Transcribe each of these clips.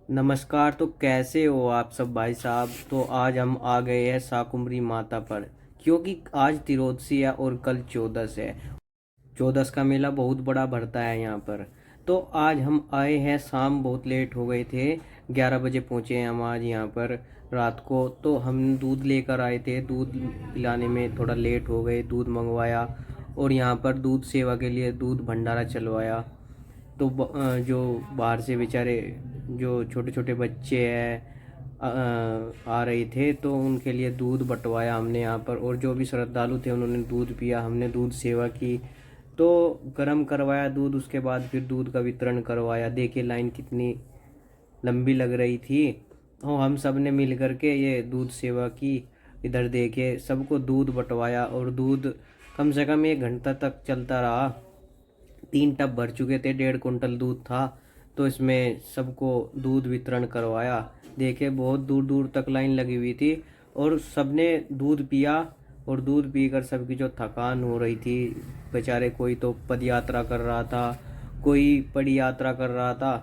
नमस्कार। तो कैसे हो आप सब भाई साहब। तो आज हम आ गए हैं शाकुंभरी माता पर, क्योंकि आज तिरोदसी है और कल चौदस है। चौदस का मेला बहुत बड़ा भरता है यहाँ पर। तो आज हम आए हैं, शाम बहुत लेट हो गए थे, 11 बजे पहुँचे हैं हम आज यहाँ पर रात को। तो हम दूध लेकर आए थे, दूध पिलाने में थोड़ा लेट हो गए, दूध मंगवाया और यहाँ पर दूध सेवा के लिए दूध भंडारा चलवाया। तो जो बाहर से बेचारे जो छोटे छोटे बच्चे हैं आ रहे थे, तो उनके लिए दूध बंटवाया हमने यहाँ पर। और जो भी श्रद्धालु थे उन्होंने दूध पिया, हमने दूध सेवा की। तो गर्म करवाया दूध, उसके बाद फिर दूध का वितरण करवाया। देखिए लाइन कितनी लंबी लग रही थी। और हम सब ने मिल करके ये दूध सेवा की। इधर देखिए सबको दूध बंटवाया और दूध कम से कम 1 घंटा तक चलता रहा। 3 टब भर चुके थे, 1.5 कुंटल दूध था। तो इसमें सबको दूध वितरण करवाया। देखे बहुत दूर दूर तक लाइन लगी हुई थी और सबने दूध पिया। और दूध पीकर सबकी जो थकान हो रही थी, बेचारे कोई तो पद यात्रा कर रहा था, कोई पड़ी यात्रा कर रहा था,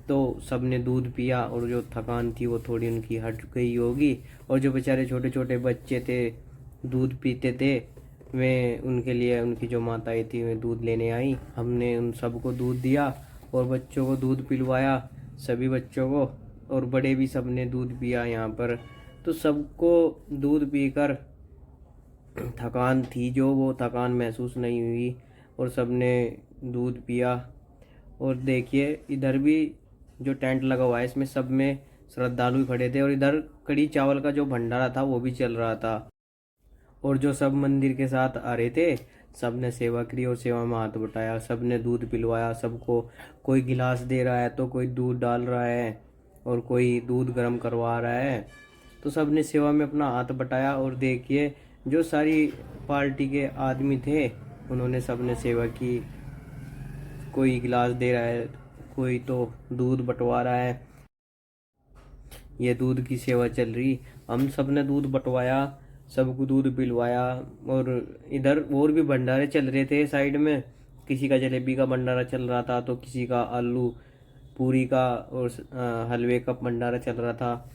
तो सबने दूध पिया और जो थकान थी वो थोड़ी उनकी हट गई होगी। और जो बेचारे छोटे छोटे बच्चे थे दूध पीते थे, वे उनके लिए उनकी जो माताएं थी वे दूध लेने आई। हमने उन सबको दूध दिया और बच्चों को दूध पिलवाया, सभी बच्चों को। और बड़े भी सबने दूध पिया यहाँ पर। तो सबको दूध पीकर थकान थी जो, वो थकान महसूस नहीं हुई और सबने दूध पिया। और देखिए इधर भी जो टेंट लगा हुआ है, इसमें सब में श्रद्धालु खड़े थे। और इधर कड़ी चावल का जो भंडारा था वो भी चल रहा था। और जो सब मंदिर के साथ आ रहे थे, सब ने सेवा करी और सेवा में हाथ बटाया, सब ने दूध पिलवाया सबको। कोई गिलास दे रहा है तो कोई दूध डाल रहा है और कोई दूध गर्म करवा रहा है। तो सब ने सेवा में अपना हाथ बटाया। और देखिए जो सारी पार्टी के आदमी थे उन्होंने सब ने सेवा की। कोई गिलास दे रहा है, कोई तो दूध बंटवा रहा है। ये दूध की सेवा चल रही, हम सब ने दूध बंटवाया, सबको दूध पिलवाया। और इधर और भी भंडारे चल रहे थे साइड में। किसी का जलेबी का भंडारा चल रहा था, तो किसी का आलू पूरी का और हलवे का भंडारा चल रहा था।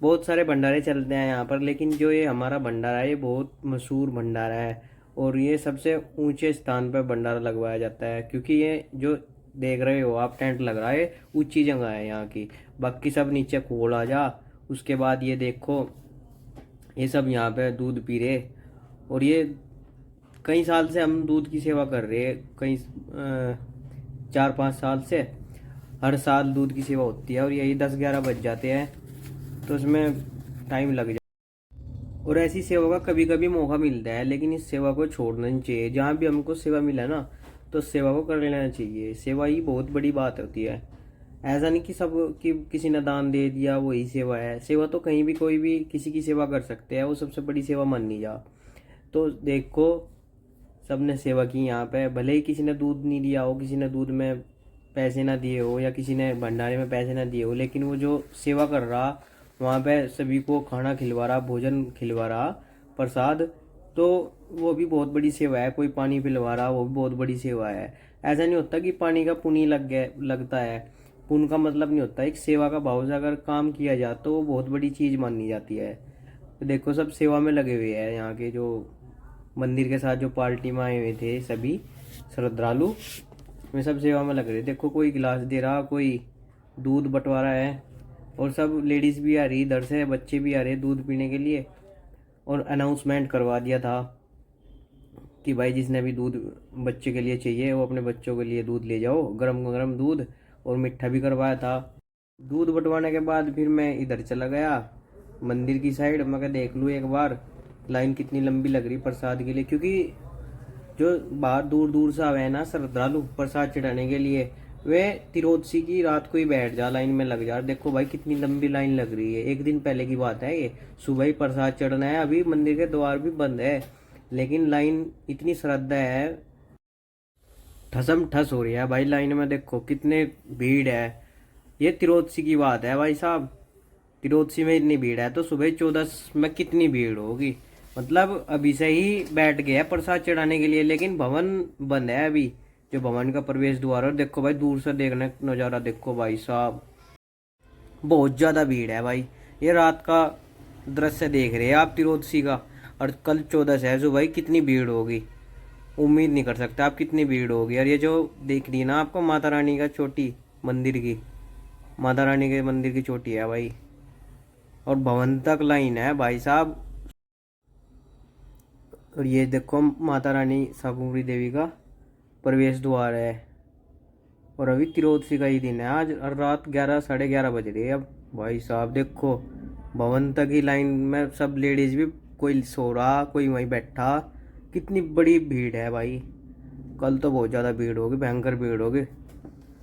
बहुत सारे भंडारे चलते हैं यहाँ पर, लेकिन जो ये हमारा भंडारा है ये बहुत मशहूर भंडारा है। और ये सबसे ऊंचे स्थान पर भंडारा लगवाया जाता है, क्योंकि ये जो देख रहे हो आप टेंट लग रहा है, ऊंची जगह है यहाँ की। बाकी सब नीचे खोल आ जा। उसके बाद ये देखो, ये सब यहाँ पे दूध पी रहे। और ये कई साल से हम दूध की सेवा कर रहे हैं, कई 4-5 साल से हर साल दूध की सेवा होती है। और यही 10-11 बज जाते हैं, तो इसमें टाइम लग जाता है। और ऐसी सेवा का कभी कभी मौका मिलता है, लेकिन इस सेवा को छोड़ना नहीं चाहिए। जहाँ भी हमको सेवा मिला ना, तो सेवा को कर लेना चाहिए। सेवा ही बहुत बड़ी बात होती है। ऐसा नहीं कि सब कि किसी ने दान दे दिया वही सेवा है। सेवा तो कहीं भी कोई भी किसी की सेवा कर सकते हैं, वो सबसे बड़ी सेवा मानी जा। तो देखो सबने सेवा की यहाँ पे, भले ही किसी ने दूध नहीं दिया हो, किसी ने दूध में पैसे ना दिए हो, या किसी ने भंडारे में पैसे ना दिए हो, लेकिन वो जो सेवा कर रहा वहाँ पे सभी को खाना खिलवा रहा, भोजन खिलवा रहा, प्रसाद, तो वो भी बहुत बड़ी सेवा है। कोई पानी पिलवा रहा, वो भी बहुत बड़ी सेवा है। ऐसा नहीं होता कि पानी का पुण्य लग गया लगता है। पुण्य का मतलब नहीं होता, एक सेवा का भाव से अगर काम किया जाए तो वो बहुत बड़ी चीज़ मानी जाती है। तो देखो सब सेवा में लगे हुए हैं, यहाँ के जो मंदिर के साथ जो पार्टी में आए हुए थे सभी श्रद्धालु, वे सब सेवा में लग रहे। देखो कोई गिलास दे रहा, कोई दूध बंटवा रहा है। और सब लेडीज़ भी आ रही इधर से, बच्चे भी आ रहे दूध पीने के लिए। और अनाउंसमेंट करवा दिया था कि भाई जिसने भी दूध बच्चे के लिए चाहिए वो अपने बच्चों के लिए दूध ले जाओ, गरम गरम दूध। और मिठा भी करवाया था। दूध बंटवाने के बाद फिर मैं इधर चला गया मंदिर की साइड। मैं क्या देख लूँ एक बार लाइन कितनी लंबी लग रही प्रसाद के लिए, क्योंकि जो बाहर दूर दूर से आवे हैं ना श्रद्धालु प्रसाद चढ़ाने के लिए, वे तिरोदसी की रात को ही बैठ जा लाइन में लग जा। देखो भाई कितनी लंबी लाइन लग रही है। एक दिन पहले की बात है ये, सुबह ही प्रसाद चढ़ना है। अभी मंदिर के द्वार भी बंद है, लेकिन लाइन इतनी श्रद्धा है, ठसम ठस हो रही है भाई लाइन में। देखो कितने भीड़ है। ये तिरोदसी की बात है भाई साहब। तिरोदसी में इतनी भीड़ है तो सुबह 14 में कितनी भीड़ होगी। मतलब अभी से ही बैठ गया प्रसाद चढ़ाने के लिए, लेकिन भवन बंद है अभी, जो भवन का प्रवेश द्वार है। देखो भाई दूर से देखने नज़ारा देखो भाई साहब। बहुत ज़्यादा भीड़ है भाई। ये रात का दृश्य देख रहे हैं आप तिरोदसी का। और कल 14 है जो भाई कितनी भीड़ होगी, उम्मीद नहीं कर सकते आप कितनी भीड़ होगी। और ये जो देख रही है ना आपको माता रानी का चोटी मंदिर की, माता रानी के मंदिर की चोटी है भाई। और भवन तक लाइन है भाई साहब। और ये देखो माता रानी शाकुंभरी देवी का प्रवेश द्वार है। और अभी तिरोदसी का ही दिन है आज, और रात 11 साढ़े 11 बज रही है अब। भाई साहब देखो भवन तक ही लाइन में सब लेडीज भी, कोई सो रहा कोई वहीं बैठा। कितनी बड़ी भीड़ है भाई। कल तो बहुत ज़्यादा भीड़ होगी, भयंकर भीड़ होगी।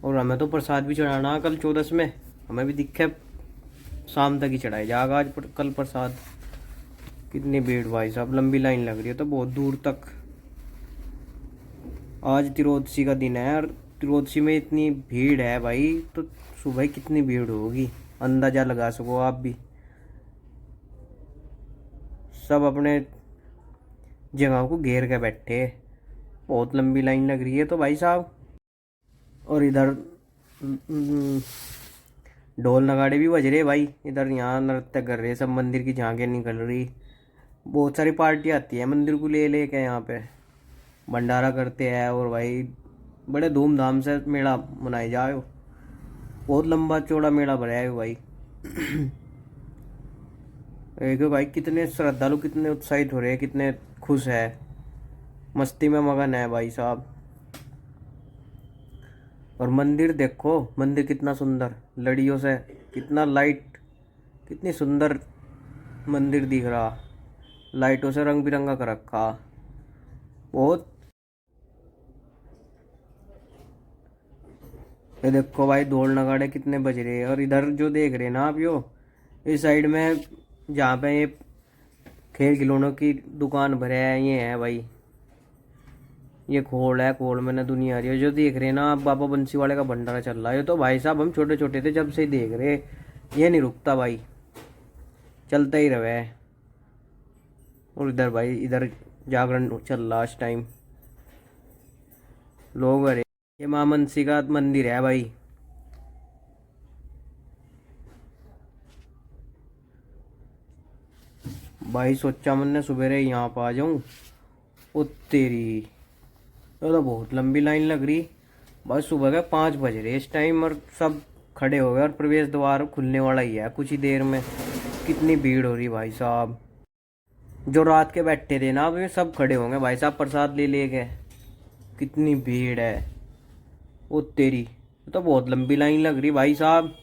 और हमें तो प्रसाद भी चढ़ाना है कल 14 में। हमें भी दिखे शाम तक ही चढ़ाया जाएगा आज कल प्रसाद। कितनी भीड़ भाई साहब, लंबी लाइन लग रही है तो बहुत दूर तक। आज तिरोदसी का दिन है और तिरोदसी में इतनी भीड़ है भाई, तो सुबह कितनी भीड़ होगी अंदाजा लगा सको आप भी। सब अपने जगह को घेर के बैठे, बहुत लंबी लाइन लग रही है तो भाई साहब। और इधर ढोल नगाड़े भी बज रहे भाई। इधर यहाँ नृत्य कर रहे सब, मंदिर की झांकियाँ निकल रही। बहुत सारी पार्टी आती है मंदिर को ले ले के, यहाँ पे भंडारा करते हैं। और भाई बड़े धूमधाम से मेला मनाए जाए। बहुत लंबा चौड़ा मेला भरा है भाई। देखो भाई कितने श्रद्धालु कितने उत्साहित हो रहे हैं, कितने खुश है, मस्ती में मगन है भाई साहब। और मंदिर देखो, मंदिर कितना सुंदर लड़ियों से, कितना लाइट, कितनी सुंदर मंदिर दिख रहा, लाइटों से रंग बिरंगा कर रखा बहुत। ये देखो भाई ढोल नगाड़े कितने बज रहे हैं। और इधर जो देख रहे हैं ना आप, यो इस साइड में जहाँ पे ये खेल खिलौनों की दुकान भरे है, ये है भाई, ये खोल है। खोल में ना दुनिया आ रही है। जो देख रहे हैं ना आप, बाबा बंसी वाले का भंडारा चल रहा है। ये तो भाई साहब हम छोटे छोटे थे जब से ही देख रहे, ये नहीं रुकता भाई, चलता ही रहे। और इधर भाई इधर जागरण चल रहा इस टाइम, लोग अरे। ये माँ मनसी का मंदिर है भाई। भाई सोचा मैंने सुबह यहाँ पर आ जाऊँ, ओ तेरी, ये तो बहुत लंबी लाइन लग रही। बस सुबह के 5 बज रहे इस टाइम, और सब खड़े हो गए। और प्रवेश द्वार खुलने वाला ही है कुछ ही देर में। कितनी भीड़ हो रही भाई साहब। जो रात के बैठे थे ना वे सब खड़े होंगे भाई साहब, प्रसाद ले ले गए। कितनी भीड़ है, ओ तेरी, तो बहुत लंबी लाइन लग रही भाई साहब।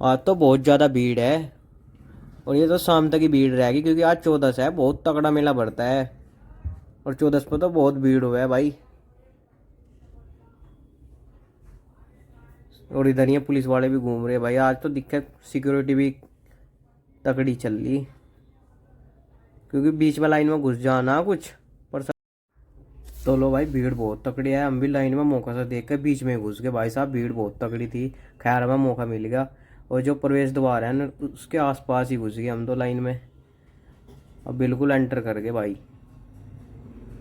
आज तो बहुत ज़्यादा भीड़ है। और ये तो शाम तक ही भीड़ रहेगी, क्योंकि आज 14 है, बहुत तगड़ा मेला बढ़ता है। और 14 पर तो बहुत भीड़ हुआ है भाई। और इधर ये पुलिस वाले भी घूम रहे हैं भाई। आज तो दिक्कत सिक्योरिटी भी तगड़ी चल रही, क्योंकि बीच में लाइन में घुस जाना कुछ पर। तो लो भाई भीड़ बहुत तगड़ी है। हम भी लाइन में मौका से देख कर बीच में घुस गए भाई साहब, भीड़ बहुत तगड़ी थी। खैर हमें मौका मिल गया। और जो प्रवेश द्वार है ना उसके आसपास ही घुस गए हम तो लाइन में। अब बिल्कुल एंटर कर गए भाई।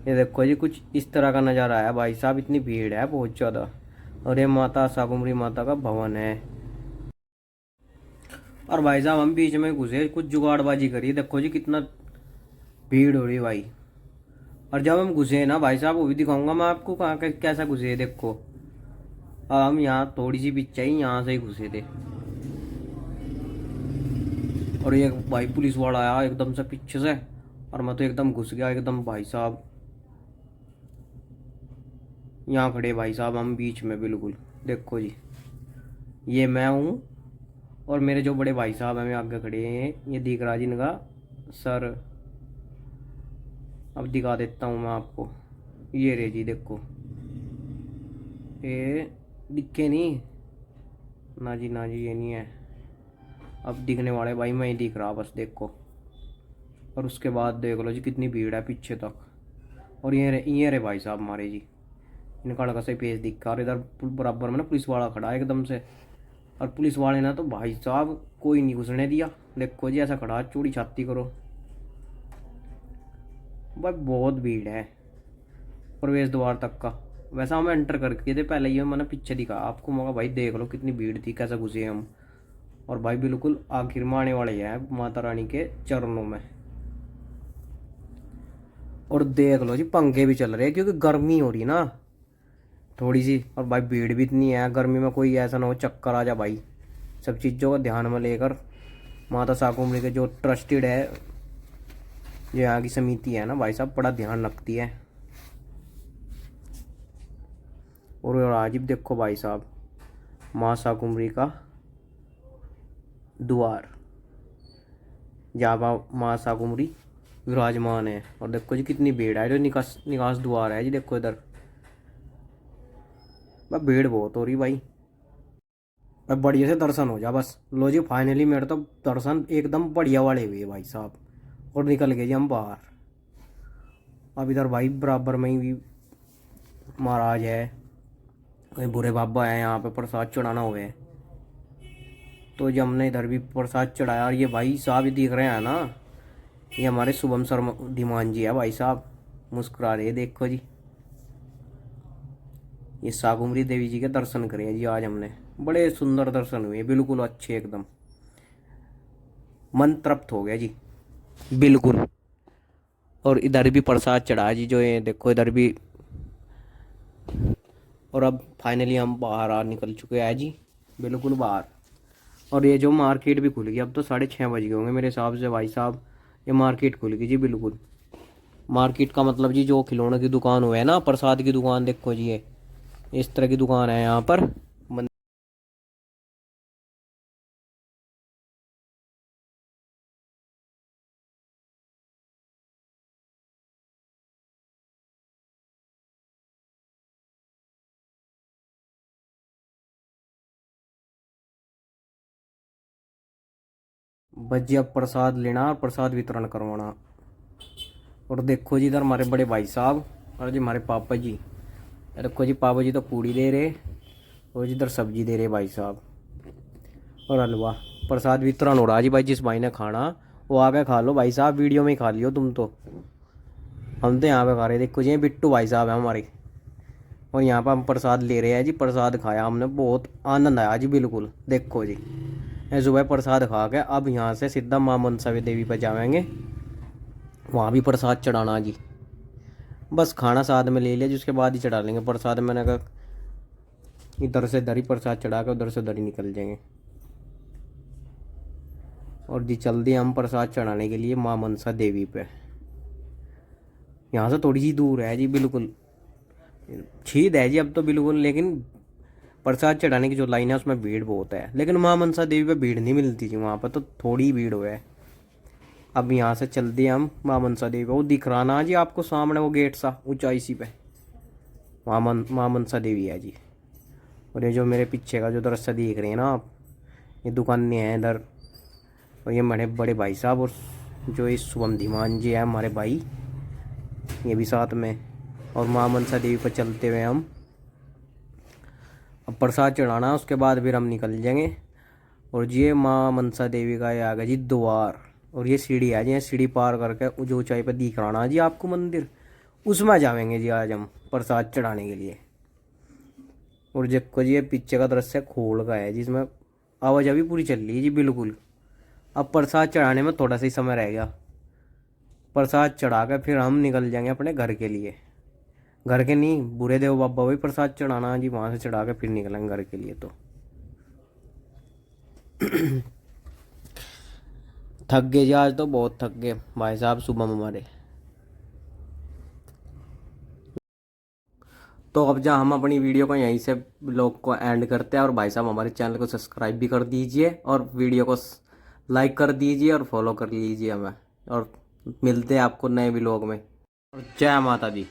ये देखो जी कुछ इस तरह का नज़ारा है भाई साहब, इतनी भीड़ है बहुत ज़्यादा। और ये माता शाकुंभरी माता का भवन है। और भाई साहब हम बीच में घुसे, कुछ जुगाड़बाजी करी। देखो जी कितना भीड़ हो रही भाई। और जब हम घुसे ना भाई साहब, वो भी दिखाऊंगा मैं आपको कहाँ कैसा घुसे। देखो हम यहाँ थोड़ी सी पीछे ही यहाँ से ही घुसे थे। और ये भाई पुलिस वाला आया एकदम से पीछे से, और मैं तो एकदम घुस गया एकदम भाई साहब। यहाँ खड़े भाई साहब हम बीच में बिल्कुल। देखो जी ये मैं हूँ, और मेरे जो बड़े भाई साहब हैं मैं आगे खड़े हैं। ये दिख रहा जी इनका सर, अब दिखा देता हूँ मैं आपको। ये रे जी देखो, ये दिखे नहीं ना जी, ना जी ये नहीं है। अब दिखने वाले भाई मैं ही दिख रहा बस, देखो। और उसके बाद देख लो जी कितनी भीड़ है पीछे तक। और ये रे भाई साहब हमारे जी, इनका लड़का से पेज दिखा। और इधर बराबर में ना पुलिस वाला खड़ा है एकदम से। और पुलिस वाले ना तो भाई साहब कोई नहीं घुसने दिया। देखो जी ऐसा खड़ा चूड़ी छाती करो भाई, बहुत भीड़ है प्रवेश द्वार तक का। वैसा हम एंटर करके थे पहले ही, मैंने पीछे दिखा आपको मौका भाई, देख लो कितनी भीड़ थी, कैसे घुसे हम। और भाई बिल्कुल आखिर में आने वाले हैं माता रानी के चरणों में। और देख लो जी पंखे भी चल रहे हैं क्योंकि गर्मी हो रही ना थोड़ी सी। और भाई भीड़ भी इतनी है गर्मी में, कोई ऐसा ना हो चक्कर आ जा भाई। सब चीज़ों को ध्यान में लेकर माता शाकुंभरी के जो ट्रस्टेड है, जो यहाँ की समिति है ना भाई साहब, बड़ा ध्यान रखती है। और आज भी देखो भाई साहब माँ शाकुंभरी का द्वार, जहाँ माँ शाकुंभरी विराजमान है। और देखो जी कितनी भीड़ है, जो निकास निकास द्वार है जी, देखो इधर भाई भीड़ बहुत हो रही भाई। भाई बढ़िया से दर्शन हो जा बस। लो जी फाइनली मेरे तो दर्शन एकदम बढ़िया वाले हुए भाई साहब। और निकल गए जी हम बाहर। अब इधर भाई बराबर में ही भी महाराज है, कहीं बुरे बाबा है, यहाँ पे प्रसाद चढ़ाना हुए है। तो जी हमने इधर भी प्रसाद चढ़ाया। और ये भाई साहब दिख रहे हैं ना, ये हमारे शुभम शर्मा धीमान जी है भाई साहब, मुस्कुरा रहे देखो जी। ये शाकुंभरी देवी जी के दर्शन करे जी आज हमने, बड़े सुंदर दर्शन हुए बिल्कुल अच्छे एकदम, मन तृप्त हो गया जी बिल्कुल। और इधर भी प्रसाद चढ़ा जी, जो ये देखो इधर भी। और अब फाइनली हम बाहर आ निकल चुके हैं जी, बिल्कुल बाहर। और ये जो मार्केट भी खुल गई, अब तो 6:30 बज गए होंगे मेरे हिसाब से भाई साहब। ये मार्केट खुल गई जी बिल्कुल। मार्केट का मतलब जी जो खिलौनों की दुकान हुए है ना, प्रसाद की दुकान, देखो जी ये इस तरह की दुकान है यहाँ पर। भजिया प्रसाद लेना और प्रसाद वितरण करवाना। और देखो जी इधर हमारे बड़े भाई साहब और जी हमारे पापा जी, देखो जी पापा जी तो पूड़ी दे रहे और जी इधर सब्जी दे रहे भाई साहब, और हलवा। प्रसाद वितरण हो रहा जी भाई, जिस भाई ने खाना वो आके खा लो भाई साहब, वीडियो में ही खा लियो तुम तो। हम तो यहाँ पे खा रहे, देखो जी ये बिट्टू भाई साहब हैं हमारे। और यहाँ पर हम प्रसाद ले रहे हैं जी, प्रसाद खाया हमने, बहुत आनंद आया जी बिल्कुल। देखो जी सुबह प्रसाद खा के अब यहाँ से सीधा माँ मनसा देवी पर जाएंगे, वहाँ भी प्रसाद चढ़ाना जी। बस खाना साथ में ले लिया जी, उसके बाद ही चढ़ा लेंगे प्रसाद। मैंने कहा इधर से दरी प्रसाद चढ़ा के उधर से दरी निकल जाएंगे। और जी चल दिए हम प्रसाद चढ़ाने के लिए माँ मनसा देवी पे। यहाँ से थोड़ी सी दूर है जी बिल्कुल, छीद है जी अब तो बिल्कुल। लेकिन प्रसाद चढ़ाने की जो लाइन है उसमें भीड़ बहुत है, लेकिन माँ मनसा देवी पे भीड़ नहीं मिलती जी, वहाँ पर तो थोड़ी भीड़ हुआ है। अब यहाँ से चल दिए हम माँ मनसा देवी, वो दिख रहा ना जी आपको सामने वो गेट सा ऊंचाई सी पे, वहाँ माँ मनसा देवी है जी। और ये जो मेरे पीछे का जो दृश्य देख रहे हैं ना आप, ये दुकानें हैं इधर। और ये मेरे बड़े भाई साहब और जो इस शुभम धीमान जी है हमारे भाई, ये भी साथ में। और माँ मनसा देवी पर चलते हुए हम अब प्रसाद चढ़ाना, उसके बाद फिर हम निकल जाएंगे। और ये माँ मनसा देवी का ये आ गया जी द्वार। और ये सीढ़ी है जी, सीढ़ी पार करके जो ऊंचाई पर दिख रहा ना जी आपको मंदिर, उसमें जाएंगे जी आज हम प्रसाद चढ़ाने के लिए। और देखो जी ये पीछे का दृश्य खोल का है जिसमें आवाजाही पूरी चल रही है जी बिल्कुल। अब प्रसाद चढ़ाने में थोड़ा सा ही समय रह गया, प्रसाद चढ़ा कर फिर हम निकल जाएंगे अपने घर के लिए। घर के नहीं, बुरे देव बाबा भी प्रसाद चढ़ाना जी, वहाँ से चढ़ा के फिर निकलेंगे घर के लिए। तो थक गए जी आज तो, बहुत थक गए भाई साहब सुबह में हमारे। तो अब जहाँ हम अपनी वीडियो को यहीं से लोग को एंड करते हैं। और भाई साहब हमारे चैनल को सब्सक्राइब भी कर दीजिए और वीडियो को लाइक कर दीजिए और फॉलो कर लीजिए हमें। और मिलते हैं आपको नए व्लॉग में। और जय माता दी।